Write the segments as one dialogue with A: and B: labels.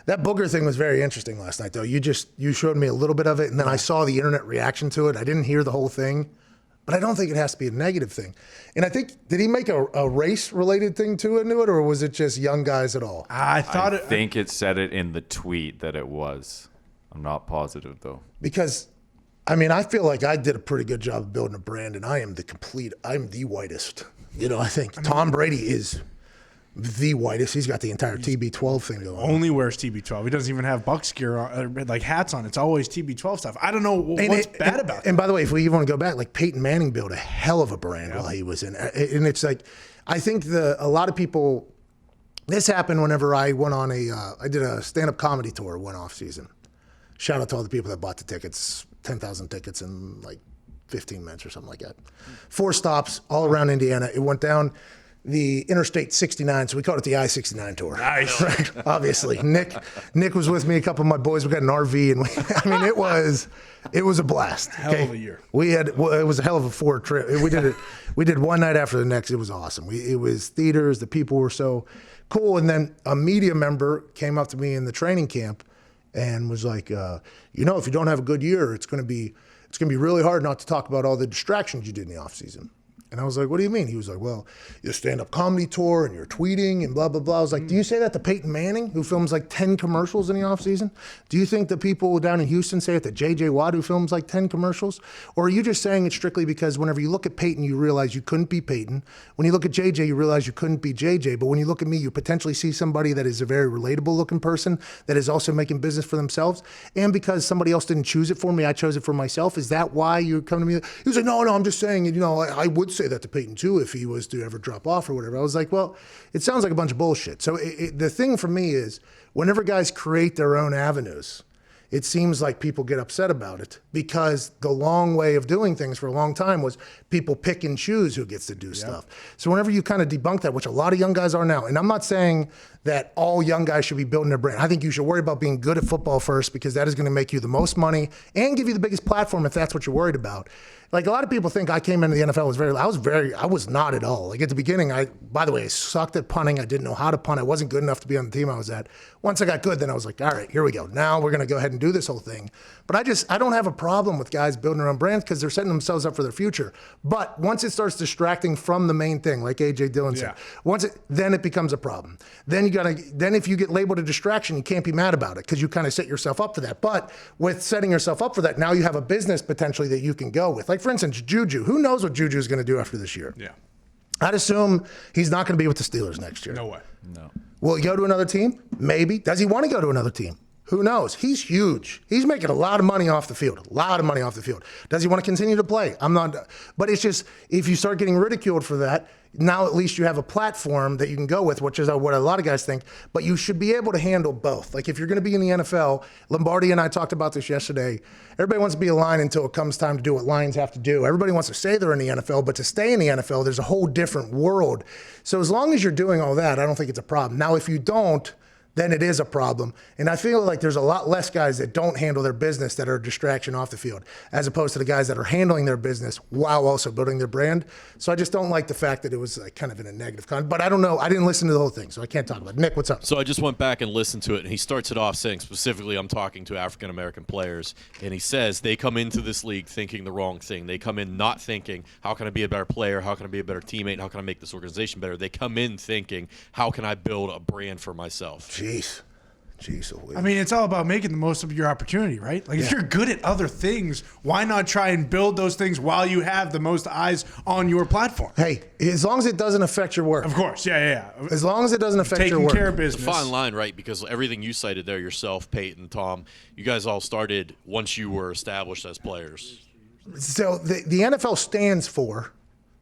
A: That Booger thing was very interesting last night, though. You showed me a little bit of it, and then I saw the internet reaction to it. I didn't hear the whole thing, but I don't think it has to be a negative thing. And I think, did he make a race-related thing to it, or was it just young guys at all?
B: I
C: think it said it in the tweet that it was. I'm not positive, though.
A: Because, I mean, I feel like I did a pretty good job of building a brand, and I'm the whitest. I think Tom Brady is the whitest. He's got the entire TB12 thing going on.
B: Only wears TB12. He doesn't even have Bucks gear on, like hats on. It's always TB12 stuff. I don't know what's bad about it.
A: And by the way, if we even want to go back, like Peyton Manning built a hell of a brand while he was in. And it's like, I think a lot of people, this happened whenever I went on I did a stand-up comedy tour one off season. Shout out to all the people that bought the tickets, 10,000 tickets in like 15 minutes or something like that. 4 stops all around Indiana. It went down the Interstate 69, so we called it the I-69 tour.
B: Nice.
A: Right? Obviously. Nick was with me, a couple of my boys. We got an RV, and it was a blast.
B: Hell of a year.
A: It was a hell of a 4 trip. We did one night after the next. It was awesome. It was theaters. The people were so cool. And then a media member came up to me in the training camp and was like, if you don't have a good year, it's going to be really hard not to talk about all the distractions you did in the off season. And I was like, what do you mean? He was like, well, your stand-up comedy tour and you're tweeting and blah, blah, blah. I was like, do you say that to Peyton Manning, who films like 10 commercials in the offseason? Do you think the people down in Houston say it to J.J. Watt, who films like 10 commercials? Or are you just saying it strictly because whenever you look at Peyton, you realize you couldn't be Peyton? When you look at J.J., you realize you couldn't be J.J. But when you look at me, you potentially see somebody that is a very relatable-looking person that is also making business for themselves. And because somebody else didn't choose it for me, I chose it for myself. Is that why you come to me? He was like, no, I'm just saying, I would say that to Peyton too if he was to ever drop off or whatever. I was like, well, it sounds like a bunch of bullshit. So the thing for me is whenever guys create their own avenues, it seems like people get upset about it because the long way of doing things for a long time was people pick and choose who gets to do stuff. So whenever you kind of debunk that, which a lot of young guys are now, and I'm not saying that all young guys should be building their brand. I think you should worry about being good at football first because that is going to make you the most money and give you the biggest platform if that's what you're worried about. Like a lot of people think I came into the NFL I was not at all. Like at the beginning, by the way, I sucked at punting. I didn't know how to punt. I wasn't good enough to be on the team I was at. Once I got good, then I was like, all right, here we go. Now we're going to go ahead and do this whole thing. But I don't have a problem with guys building their own brands because they're setting themselves up for their future. But once it starts distracting from the main thing, like AJ Dillon said, then it becomes a problem. Then if you get labeled a distraction, you can't be mad about it because you kind of set yourself up for that. But with setting yourself up for that, now you have a business potentially that you can go with. Like for instance, Juju. Who knows what Juju is going to do after this year?
B: Yeah.
A: I'd assume he's not going to be with the Steelers next year.
B: No way.
C: No.
A: Will he go to another team? Maybe. Does he want to go to another team? Who knows? He's huge. He's making a lot of money off the field. Does he want to continue to play? But it's just, if you start getting ridiculed for that, now at least you have a platform that you can go with, which is what a lot of guys think. But you should be able to handle both. Like if you're going to be in the NFL, Lombardi and I talked about this yesterday. Everybody wants to be a Lion until it comes time to do what Lions have to do. Everybody wants to say they're in the NFL, but to stay in the NFL, there's a whole different world. So as long as you're doing all that, I don't think it's a problem. Now, if you don't, then it is a problem. And I feel like there's a lot less guys that don't handle their business that are a distraction off the field, as opposed to the guys that are handling their business while also building their brand. So I just don't like the fact that it was like kind of in a negative but I don't know. I didn't listen to the whole thing, so I can't talk about it. Nick, what's up?
D: So I just went back and listened to it, and he starts it off saying specifically, I'm talking to African-American players, and he says they come into this league thinking the wrong thing. They come in not thinking, how can I be a better player? How can I be a better teammate? How can I make this organization better? They come in thinking, how can I build a brand for myself?
A: Jeez.
B: I mean, it's all about making the most of your opportunity, right? Like, if you're good at other things, why not try and build those things while you have the most eyes on your platform?
A: Hey, as long as it doesn't affect your work.
B: Of course, yeah.
A: As long as it doesn't affect your work.
B: Taking care of business.
D: It's a fine line, right? Because everything you cited there, yourself, Peyton, Tom, you guys all started once you were established as players.
A: So the NFL stands for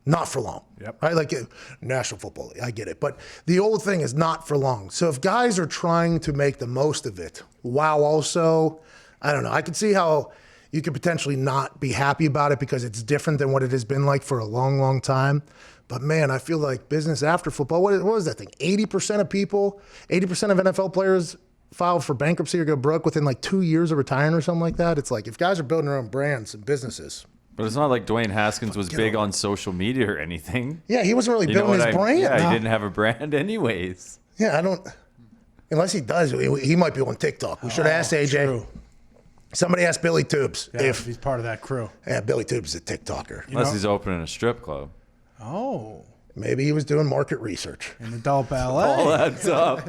A: not for long.
B: Yep.
A: Right? Like National Football League, I get it. But the old thing is not for long. So if guys are trying to make the most of it, while also, I don't know, I can see how you could potentially not be happy about it because it's different than what it has been like for a long, long time. But man, I feel like business after football, what was that thing? 80% of people, 80% of NFL players file for bankruptcy or go broke within like 2 years of retiring or something like that. It's like if guys are building their own brands and businesses.
C: But it's not like Dwayne Haskins was big on social media or anything.
A: Yeah, he wasn't really building his brand.
C: Yeah, he didn't have a brand anyways.
A: Yeah, I don't. Unless he does, he might be on TikTok. We should have asked AJ.
B: True.
A: Somebody asked Billy Tubes
B: Yeah,
A: if
B: he's part of that crew.
A: yeah, Billy Tubes is a TikToker.
C: Unless he's opening a strip club.
B: Oh,
A: Maybe he was doing market research.
B: in adult ballet.
C: All adds up.